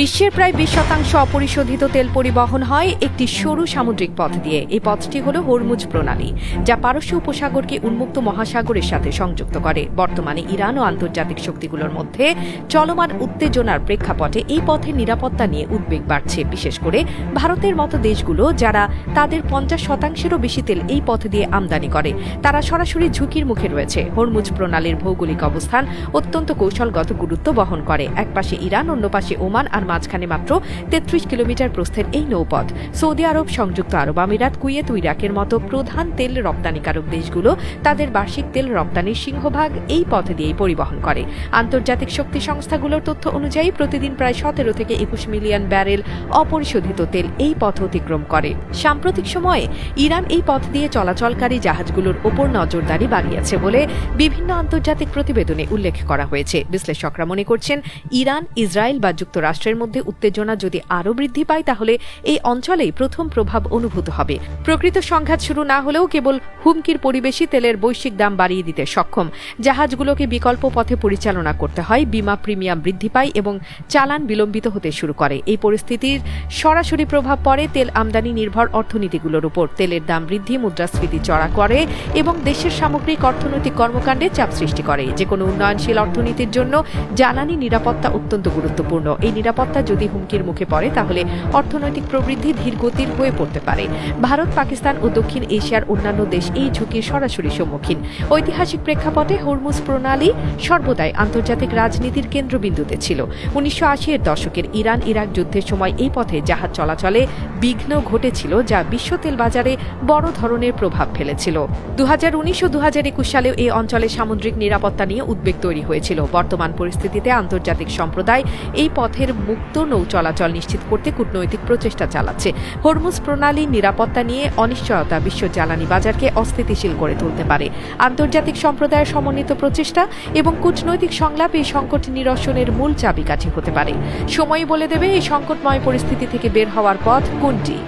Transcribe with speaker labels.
Speaker 1: বিশ্বের প্রায় 20% অপরিশোধিত তেল পরিবহন হয় একটি সরু সামুদ্রিক পথ দিয়ে। এই পথটি হল হরমুজ প্রণালী, যা পারস্য উপসাগরকে উন্মুক্ত মহাসাগরের সাথে সংযুক্ত করে। বর্তমানে ইরান ও আন্তর্জাতিক শক্তিগুলোর মধ্যে চলমান উত্তেজনার প্রেক্ষাপটে এই পথের নিরাপত্তা নিয়ে উদ্বেগ বাড়ছে, বিশেষ করে ভারতের মতো দেশগুলো যারা তাদের 50%-এরও বেশি তেল এই পথ দিয়ে আমদানি করে। তারা সরাসরি ঝুঁকির মুখে রয়েছে। হরমুজ প্রণালীর ভৌগোলিক অবস্থান অত্যন্ত কৌশলগত গুরুত্ব বহন করে। একপাশে ইরান, অন্য পাশে ওমান, আর মাঝখানে মাত্র 33 কিলোমিটার প্রস্থের এই নৌপথ। সৌদি আরব, সংযুক্ত আরব আমিরাত, কুয়েত ও ইরাকের মতো প্রধান তেল রপ্তানিকারক দেশগুলো তাদের বার্ষিক তেল রপ্তানির সিংহভাগ এই পথ দিয়েই পরিবহন করে। আন্তর্জাতিক শক্তি সংস্থাগুলোর তথ্য অনুযায়ী প্রতিদিন প্রায় 17 থেকে 21 মিলিয়ন ব্যারেল অপরিশোধিত তেল এই পথ অতিক্রম করে। সাম্প্রতিক সময়ে ইরান এই পথ দিয়ে চলাচলকারী জাহাজগুলোর ওপর নজরদারি বাড়িয়েছে বলে বিভিন্ন আন্তর্জাতিক প্রতিবেদনে উল্লেখ করা হয়েছে। বিশ্লেষকরা মনে করছেন, ইরান, ইসরায়েল বা যুক্তরাষ্ট্রের মধ্যে উত্তেজনা যদি আরও বৃদ্ধি পায়, তাহলে এই অঞ্চলেই প্রথম প্রভাব অনুভূত হবে। প্রকৃত সংঘাত শুরু না হলেও কেবল হুমকির পরিবেশই তেলের বৈশ্বিক দাম বাড়িয়ে দিতে সক্ষম। জাহাজগুলোকে বিকল্প পথে পরিচালনা করতে হয়, বিমা প্রিমিয়াম বৃদ্ধি পায় এবং চালান বিলম্বিত হতে শুরু করে। এই পরিস্থিতির সরাসরি প্রভাব পড়ে তেল আমদানি নির্ভর অর্থনীতিগুলোর উপর। তেলের দাম বৃদ্ধি মুদ্রাস্ফীতি চড়া করে এবং দেশের সামগ্রিক অর্থনৈতিক কর্মকাণ্ডে চাপ সৃষ্টি করে। যে কোনো উন্নয়নশীল অর্থনীতির জন্য জ্বালানি নিরাপত্তা অত্যন্ত গুরুত্বপূর্ণ। এই নিরাপত্তা যদি হুমকির মুখে পড়ে, তাহলে অর্থনৈতিক প্রবৃদ্ধি ধীরগতির হয়ে পড়তে পারে। ভারত, পাকিস্তান ও দক্ষিণ এশিয়ার অন্যান্য দেশ এই ঝুঁকির সরাসরি সম্মুখীন। ঐতিহাসিক প্রেক্ষাপটে হরমুজ প্রণালী সর্বদাই আন্তর্জাতিক রাজনীতির কেন্দ্রবিন্দুতে ছিল। 1980-এর দশকের ইরান-ইরাক যুদ্ধের সময় এই পথে জাহাজ চলাচলে বিঘ্ন ঘটেছিল, যা বিশ্ব তেল বাজারে বড় ধরনের প্রভাব ফেলেছিল। 2019 ও 2021 সালেও এই অঞ্চলে সামুদ্রিক নিরাপত্তা নিয়ে উদ্বেগ তৈরি হয়েছিল। বর্তমান পরিস্থিতিতে আন্তর্জাতিক সম্প্রদায় এই পথের মুক্ত নৌ চলাচল নিশ্চিত করতে কূটনৈতিক প্রচেষ্টা চালাচ্ছে। হরমুজ প্রণালী নিরাপত্তা নিয়ে অনিশ্চয়তা বিশ্ব জ্বালানি বাজারকে অস্থিতিশীল করে তুলতে পারে। আন্তর্জাতিক সম্প্রদায়ের সমন্বিত প্রচেষ্টা এবং কূটনৈতিক সংলাপ এই সংকট নিরসনের মূল চাবিকাঠি হতে পারে। সময়ই বলে দেবে এই সংকটময় পরিস্থিতি থেকে বের হওয়ার পথ কোনটি।